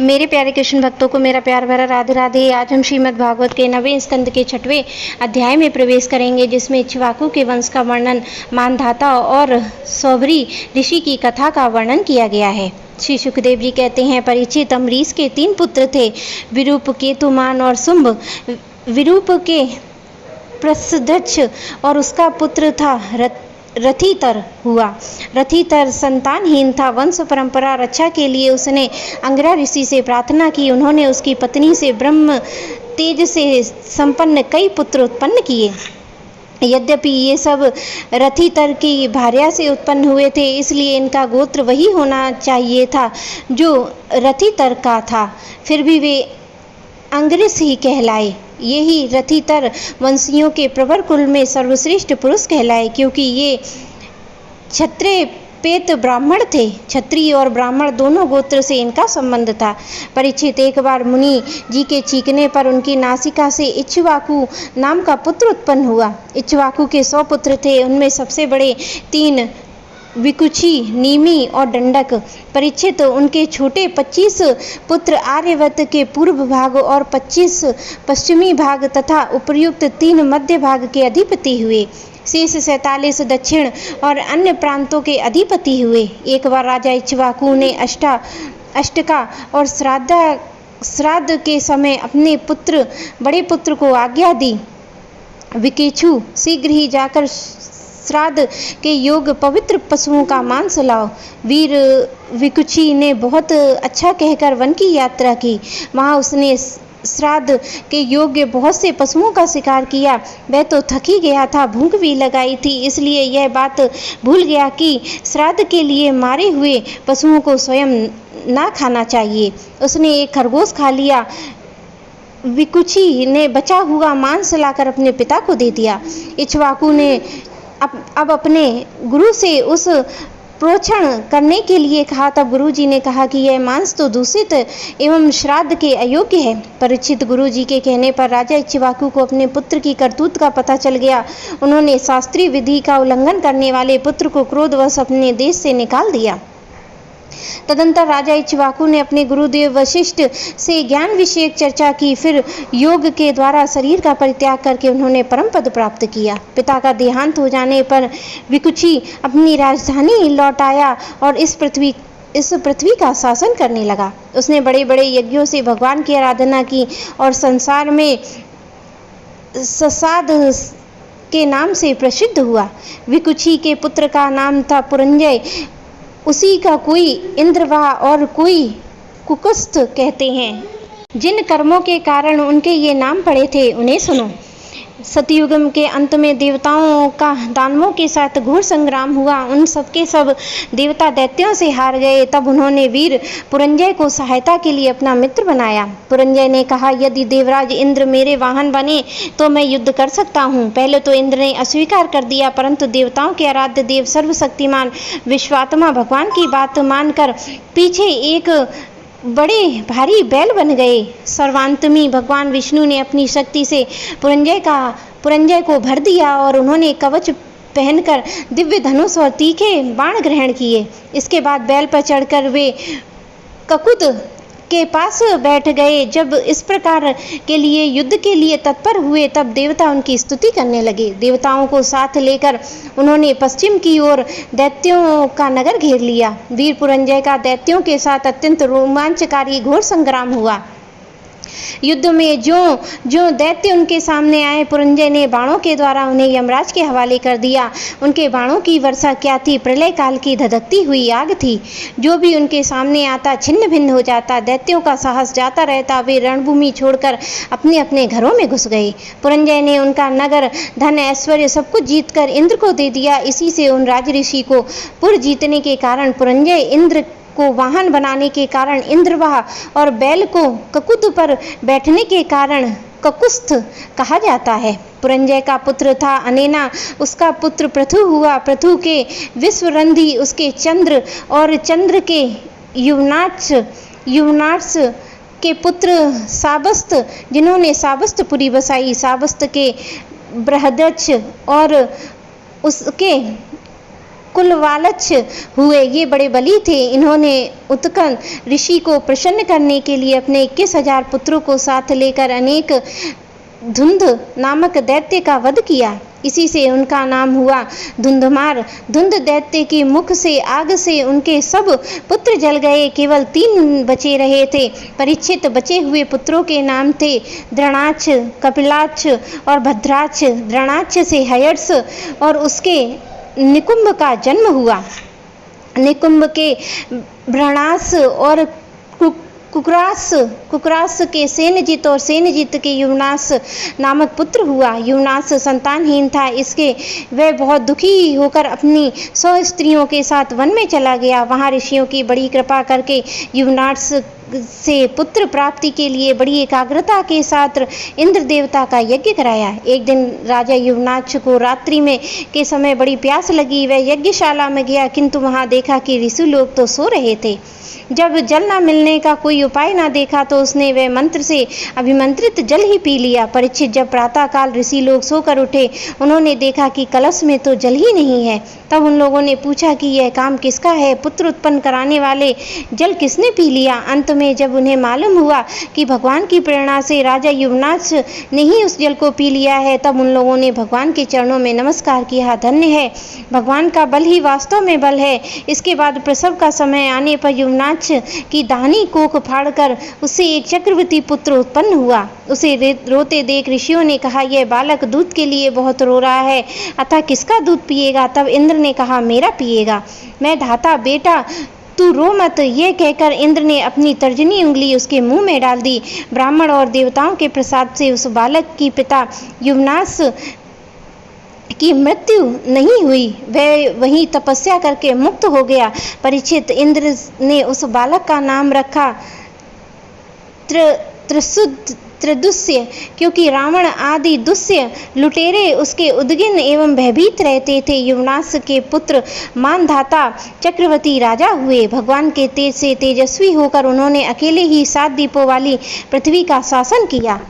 मेरे प्यारे कृष्ण भक्तों को मेरा प्यार भरा राधे राधे। आज हम श्रीमद् भागवत के 9वें स्कंद के 6वें अध्याय में प्रवेश करेंगे, जिसमें इक्ष्वाकु के वंश का वर्णन, मानधाता और सौभरी ऋषि की कथा का वर्णन किया गया है। श्री सुखदेव जी कहते हैं, परीक्षित अम्बरीश के 3 पुत्र थे, विरूप, केतुमान और शुंभ। विरूप के प्रसदक्ष और उसका पुत्र था रथितर हुआ। रथितर संतानहीन था। वंश परंपरा रक्षा के लिए उसने अंगिरा ऋषि से प्रार्थना की। उन्होंने उसकी पत्नी से ब्रह्म तेज से संपन्न कई पुत्र उत्पन्न किए। यद्यपि ये सब रथितर की भार्या से उत्पन्न हुए थे, इसलिए इनका गोत्र वही होना चाहिए था जो रथितर का था, फिर भी वे अंगिरस ही कहलाए। यही रथितर वंशियों के प्रवर कुल में सर्वश्रेष्ठ पुरुष कहलाए, क्योंकि ये क्षत्रिय पेत ब्राह्मण थे। क्षत्रिय और ब्राह्मण दोनों गोत्र से इनका संबंध था। परीक्षित, एक बार मुनि जी के चीखने पर उनकी नासिका से इक्ष्वाकु नाम का पुत्र उत्पन्न हुआ। इक्ष्वाकु के 100 पुत्र थे। उनमें सबसे बड़े 3 विकुची, नीमी और दंडक। परीक्षित, उनके छोटे 25 पुत्र आर्यवत के पूर्व भाग और 25 पश्चिमी भाग तथा उपर्युक्त 3 मध्य भाग के अधिपति हुए। शेष 47 दक्षिण और अन्य प्रांतों के अधिपति हुए। एक बार राजा इक्ष्वाकु ने अष्टका और श्राद्ध के समय अपने बड़े पुत्र को आज्ञा दी, विकेछु, शीघ्र ही जाकर श्राद्ध के योग पवित्र पशुओं का मांस लाओ। वीर विकुची ने बहुत अच्छा कहकर वन की यात्रा की। वहाँ उसने श्राद्ध के योग्य बहुत से पशुओं का शिकार किया। वह तो थक ही गया था, भूख भी लगाई थी, इसलिए यह बात भूल गया कि श्राद्ध के लिए मारे हुए पशुओं को स्वयं ना खाना चाहिए। उसने एक खरगोश खा लिया। विकुची ने बचा हुआ मांस लाकर अपने पिता को दे दिया। इक्ष्वाकु ने अब अपने गुरु से उस प्रोक्षण करने के लिए कहा। तब गुरुजी ने कहा कि यह मांस तो दूषित एवं श्राद्ध के अयोग्य है। परीक्षित, गुरुजी के कहने पर राजा इक्ष्वाकु को अपने पुत्र की करतूत का पता चल गया। उन्होंने शास्त्रीय विधि का उल्लंघन करने वाले पुत्र को क्रोधवश अपने देश से निकाल दिया। तदंतर राजा इक्ष्वाकु ने अपने गुरुदेव वशिष्ठ से ज्ञान विषयक चर्चा की। फिर योग के द्वारा शरीर का परित्याग करके उन्होंने परम पद प्राप्त किया। पिता का देहांत हो जाने पर विकुची अपनी राजधानी लौट आया और इस पृथ्वी का शासन करने लगा। उसने बड़े बड़े यज्ञों से भगवान की आराधना की और संसार में ससाद के नाम से प्रसिद्ध हुआ। विकुची के पुत्र का नाम था पुरंजय। उसी का कोई इंद्रवाह और कोई कुकुस्थ कहते हैं। जिन कर्मों के कारण उनके ये नाम पड़े थे उन्हें सुनो। सतयुग के अंत में देवताओं का दानवों के साथ घोर संग्राम हुआ। उन सबके सब देवता दैत्यों से हार गए। तब उन्होंने वीर पुरंजय को सहायता के लिए अपना मित्र बनाया। पुरंजय ने कहा, यदि देवराज इंद्र मेरे वाहन बने तो मैं युद्ध कर सकता हूँ। पहले तो इंद्र ने अस्वीकार कर दिया, परंतु देवताओं के आराध्य देव सर्वशक्तिमान विश्वात्मा भगवान की बात मानकर पीछे एक बड़े भारी बैल बन गए। सर्वांतमी भगवान विष्णु ने अपनी शक्ति से पुरंजय को भर दिया और उन्होंने कवच पहनकर दिव्य धनुष और तीखे बाण ग्रहण किए। इसके बाद बैल पर चढ़कर वे ककुत के पास बैठ गए। जब इस प्रकार के लिए युद्ध के लिए तत्पर हुए, तब देवता उनकी स्तुति करने लगे। देवताओं को साथ लेकर उन्होंने पश्चिम की ओर दैत्यों का नगर घेर लिया। वीर पुरंजय का दैत्यों के साथ अत्यंत रोमांचकारी घोर संग्राम हुआ। युद्ध में जो दैत्य उनके सामने आए, पुरंजय ने बाणों के द्वारा उन्हें यमराज के हवाले कर दिया। उनके बाणों की वर्षा क्या थी, प्रलय काल की धधकती हुई आग थी। जो भी उनके सामने आता छिन्न भिन्न हो जाता। दैत्यों का साहस जाता रहता। वे रणभूमि छोड़कर अपने अपने घरों में घुस गए। पुरंजय ने उनका नगर, धन, ऐश्वर्य सब कुछ जीतकर इंद्र को दे दिया। इसी से उन राजऋषि को पुर जीतने के कारण पुरंजय, इंद्र को वाहन बनाने के कारण इंद्रवाह और बैल को ककुत पर बैठने के कारण ककुस्थ कहा जाता है। पुरंजय का पुत्र था अनेना, उसका पुत्र पृथु हुआ। पृथु के विश्वरंधी, उसके चंद्र और चंद्र के युवनाक्ष के पुत्र साबस्त, जिन्होंने साबस्तपुरी बसाई। साबस्त के बृहदक्ष और उसके कुलवालच हुए। ये बड़े बली थे। इन्होंने उत्कन ऋषि को प्रसन्न करने के लिए अपने 21,000 पुत्रों को साथ लेकर अनेक धुंध नामक दैत्य का वध किया। इसी से उनका नाम हुआ धुंधमार। धुंध दैत्य की मुख से आग से उनके सब पुत्र जल गए। केवल 3 बचे रहे थे। परीक्षित बचे हुए पुत्रों के नाम थे द्रोणाक्ष, कपिलाक्ष और भद्राक्ष। द्रोणाक्ष से हयर्ष और उसके निकुंभ का जन्म हुआ। निकुंभ के भ्रणास और कुकरास के सेनजित और सेनजित के युवनास नामक पुत्र हुआ। युवनास संतानहीन था। इसके वह बहुत दुखी होकर अपनी 100 स्त्रियों के साथ वन में चला गया। वहाँ ऋषियों की बड़ी कृपा करके युवनास से पुत्र प्राप्ति के लिए बड़ी एकाग्रता के साथ इंद्र देवता का यज्ञ कराया। एक दिन राजा युवनाक्ष को रात्रि में के समय बड़ी प्यास लगी। वह यज्ञशाला में गया, किंतु वहां देखा कि ऋषि लोग तो सो रहे थे। जब जल न मिलने का कोई उपाय न देखा तो उसने वह मंत्र से अभिमंत्रित जल ही पी लिया। परीक्षित जब प्रातःकाल ऋषि लोग सोकर उठे, उन्होंने देखा कि कलश में तो जल ही नहीं है। तब उन लोगों ने पूछा कि यह काम किसका है? पुत्र उत्पन्न कराने वाले जल किसने पी लिया? अंत में जब उन्हें मालूम हुआ कि भगवान की प्रेरणा से राजा युवनाक्ष ने ही उस जल को पी लिया है, तब उन लोगों ने भगवान के चरणों में नमस्कार किया। धन्य है, भगवान का बल ही वास्तव में बल है। इसके बाद प्रसव का समय आने पर युवनाक्ष की दाहिनी कोख फाड़कर उससे एक चक्रवर्ती पुत्र उत्पन्न हुआ। उसे रोते देख ऋषियों ने कहा, यह बालक दूध के लिए बहुत रो रहा है, अतः किसका दूध पिएगा? तब इंद्र ने कहा, मेरा पिएगा। मैं धाता बेटा तू रो मत। ये कहकर इंद्र ने अपनी तर्जनी उंगली उसके मुंह में डाल दी। ब्राह्मण और देवताओं के प्रसाद से उस बालक की पिता युवनास की मृत्यु नहीं हुई। वह वहीं तपस्या करके मुक्त हो गया। परीक्षित, इंद्र ने उस बालक का नाम रखा त्रिदुष्य, क्योंकि रावण आदि दुष्य लुटेरे उसके उद्गिन एवं भयभीत रहते थे। युवनास के पुत्र मानधाता चक्रवर्ती राजा हुए। भगवान के तेज से तेजस्वी होकर उन्होंने अकेले ही 7 दीपों वाली पृथ्वी का शासन किया।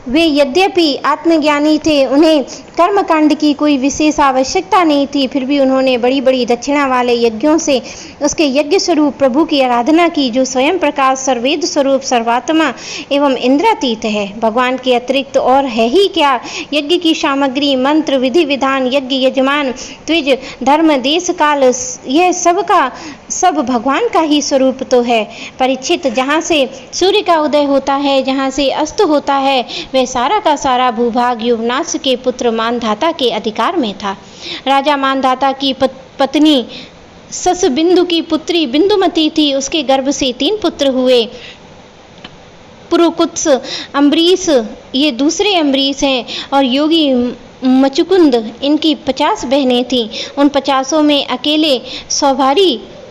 वे यद्यपि आत्मज्ञानी थे, उन्हें कर्मकांड की कोई विशेष आवश्यकता नहीं थी, फिर भी उन्होंने बड़ी बड़ी दक्षिणा वाले यज्ञों से उसके यज्ञ स्वरूप प्रभु की आराधना की, जो स्वयं प्रकाश सर्वेद स्वरूप सर्वात्मा एवं इंद्रातीत है। भगवान के अतिरिक्त और है ही क्या? यज्ञ की सामग्री, मंत्र, विधि विधान, यज्ञ यजमान, त्विज, धर्म, देश, काल, यह सब का सब भगवान का ही स्वरूप तो है। परीक्षित, जहाँ से सूर्य का उदय होता है, जहाँ से अस्त होता है, वह सारा का सारा भूभाग युवनाक्ष के पुत्र मानधाता के अधिकार में था। राजा मानधाता की पत्नी ससबिंदु की पुत्री बिंदुमती थी। उसके गर्भ से 3 पुत्र हुए, पुरुकुत्स, अम्बरीश, ये दूसरे अम्बरीश हैं, और योगी मचुकुंद। इनकी 50 बहनें थीं। उन 50 में अकेले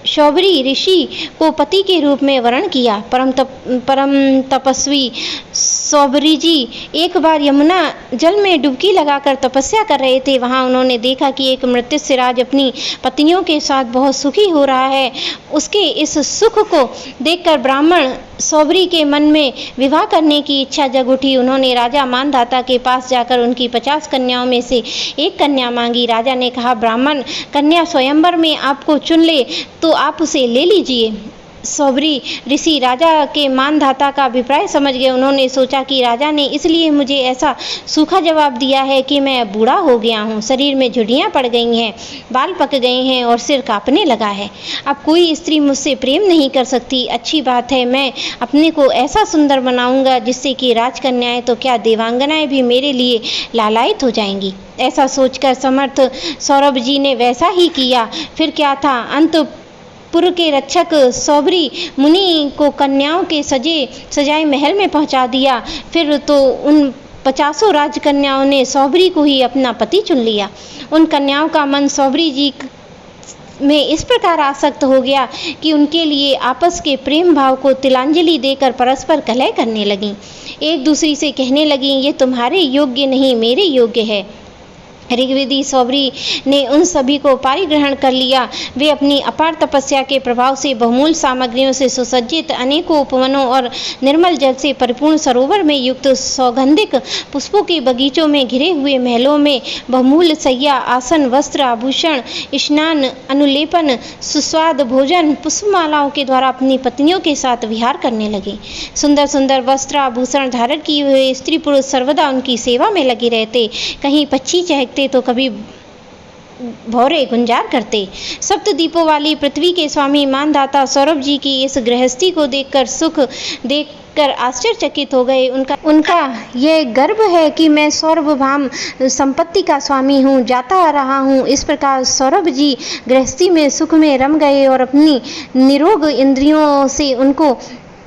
शौभरी ऋषि को पति के रूप में वर्ण किया। परम तपस्वी शौभरी जी एक बार यमुना जल में डुबकी लगाकर तपस्या कर रहे थे। वहां उन्होंने देखा कि एक मृत्युस्य राज अपनी पत्नियों के साथ बहुत सुखी हो रहा है। उसके इस सुख को देखकर ब्राह्मण शौभरी के मन में विवाह करने की इच्छा जग उठी। उन्होंने राजा मानधाता के पास जाकर उनकी 50 कन्याओं में से एक कन्या मांगी। राजा ने कहा, ब्राह्मण कन्या स्वयंवर में आपको चुन ले तो आप उसे ले लीजिए। शौभरी ऋषि राजा के मानधाता का अभिप्राय समझ गए। उन्होंने सोचा कि राजा ने इसलिए मुझे ऐसा सूखा जवाब दिया है कि मैं बूढ़ा हो गया हूँ, शरीर में झुर्रियाँ पड़ गई हैं, बाल पक गए हैं और सिर कांपने लगा है। अब कोई स्त्री मुझसे प्रेम नहीं कर सकती। अच्छी बात है, मैं अपने को ऐसा सुंदर बनाऊंगा जिससे कि राजकन्याएं तो क्या देवांगनाएं भी मेरे लिए लालायित हो जाएंगी। ऐसा सोचकर समर्थ सौरभ जी ने वैसा ही किया। फिर क्या था, अंतपुर के रक्षक शौभरी मुनि को कन्याओं के सजाए महल में पहुंचा दिया। फिर तो उन 50 राजकन्याओं ने शौभरी को ही अपना पति चुन लिया। उन कन्याओं का मन शौभरी जी में इस प्रकार आसक्त हो गया कि उनके लिए आपस के प्रेम भाव को तिलांजलि देकर परस्पर कलह करने लगीं। एक दूसरी से कहने लगीं, ये तुम्हारे योग्य नहीं मेरे योग्य है। ऋग्वेदी सौबरी ने उन सभी को पारिग्रहण कर लिया। वे अपनी अपार तपस्या के प्रभाव से बहुमूल्य सामग्रियों से सुसज्जित अनेकों उपवनों और निर्मल जल से परिपूर्ण सरोवर में युक्त सौगंधिक पुष्पों के बगीचों में घिरे हुए महलों में बहुमूल्य सैया, आसन, वस्त्र, आभूषण, स्नान, अनुलेपन, सुस्वाद भोजन, पुष्पमालाओं के द्वारा अपनी पत्नियों के साथ विहार करने लगे। सुंदर सुंदर वस्त्र आभूषण धारण किए हुए स्त्री पुरुष सर्वदा उनकी सेवा में लगे रहते। कहीं पक्षी चहकते तो कभी भौरे गुंजार करते। सप्त दीपों वाली पृथ्वी के स्वामी मानधाता सौरभ जी की इस गृहस्थी को देखकर आश्चर्यचकित हो गए। उनका यह गर्व है कि मैं सौरभभाम संपत्ति का स्वामी हूँ, जाता रहा हूँ। इस प्रकार सौरभ जी गृहस्थी में सुख में रम गए और अपनी निरोग इंद्रियों से उनको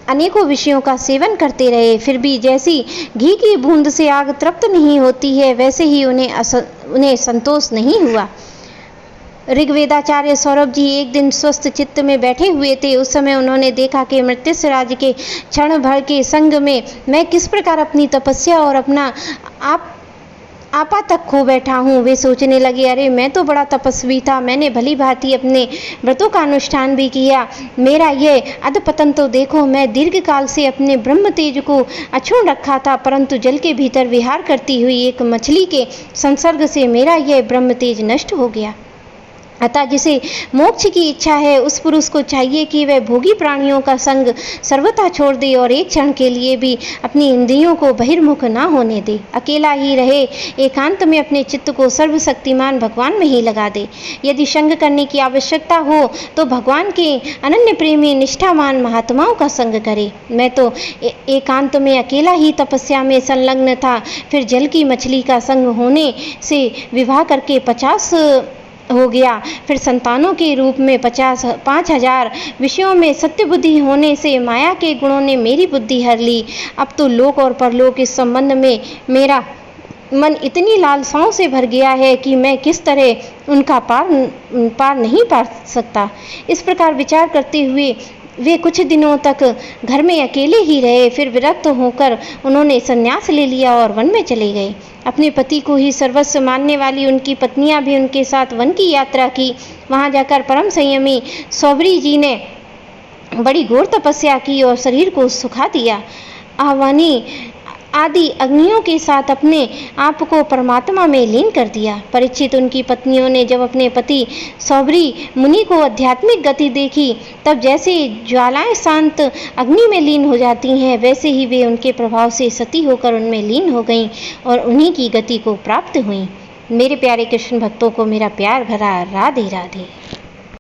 अनेकों विषयों का सेवन करते रहे। फिर भी जैसी घी की बूंद से आग तृप्त नहीं होती है, वैसे ही उन्हें संतोष नहीं हुआ। ऋग्वेदाचार्य सौरभ जी एक दिन स्वस्थ चित्त में बैठे हुए थे। उस समय उन्होंने देखा कि मृत्युस्य राज्य के क्षण भर के संग में मैं किस प्रकार अपनी तपस्या और अपना आपा तक खो बैठा हूँ। वे सोचने लगे, अरे मैं तो बड़ा तपस्वी था, मैंने भली भांति अपने व्रतों का अनुष्ठान भी किया, मेरा ये अधपतन तो देखो। मैं दीर्घ काल से अपने ब्रह्म तेज को अक्षुण्ण रखा था, परंतु जल के भीतर विहार करती हुई एक मछली के संसर्ग से मेरा यह ब्रह्म तेज नष्ट हो गया। अतः जिसे मोक्ष की इच्छा है उस पुरुष को चाहिए कि वह भोगी प्राणियों का संग सर्वथा छोड़ दे और एक क्षण के लिए भी अपनी इंद्रियों को बहिर्मुख न होने दे। अकेला ही रहे, एकांत में अपने चित्त को सर्वशक्तिमान भगवान में ही लगा दे। यदि संग करने की आवश्यकता हो तो भगवान के अनन्य प्रेमी निष्ठावान महात्माओं का संग करे। मैं तो एकांत में अकेला ही तपस्या में संलग्न था, फिर जल की मछली का संग होने से विवाह करके 50 हो गया, फिर संतानों के रूप में 5,000 विषयों में सत्य बुद्धि होने से माया के गुणों ने मेरी बुद्धि हर ली। अब तो लोक और परलोक इस संबंध में मेरा मन इतनी लालसाओं से भर गया है कि मैं किस तरह उनका पार नहीं पा सकता। इस प्रकार विचार करते हुए वे कुछ दिनों तक घर में अकेले ही रहे। फिर विरक्त होकर उन्होंने संन्यास ले लिया और वन में चले गए। अपने पति को ही सर्वस्व मानने वाली उनकी पत्नियां भी उनके साथ वन की यात्रा की। वहां जाकर परम संयमी सौबरी जी ने बड़ी घोर तपस्या की और शरीर को सुखा दिया। आह्वानी आदि अग्नियों के साथ अपने आप को परमात्मा में लीन कर दिया। परीक्षित उनकी पत्नियों ने जब अपने पति सौबरी मुनि को आध्यात्मिक गति देखी, तब जैसे ज्वालाएं शांत अग्नि में लीन हो जाती हैं, वैसे ही वे उनके प्रभाव से सती होकर उनमें लीन हो गईं और उन्हीं की गति को प्राप्त हुईं। मेरे प्यारे कृष्ण भक्तों को मेरा प्यार भरा राधे राधे।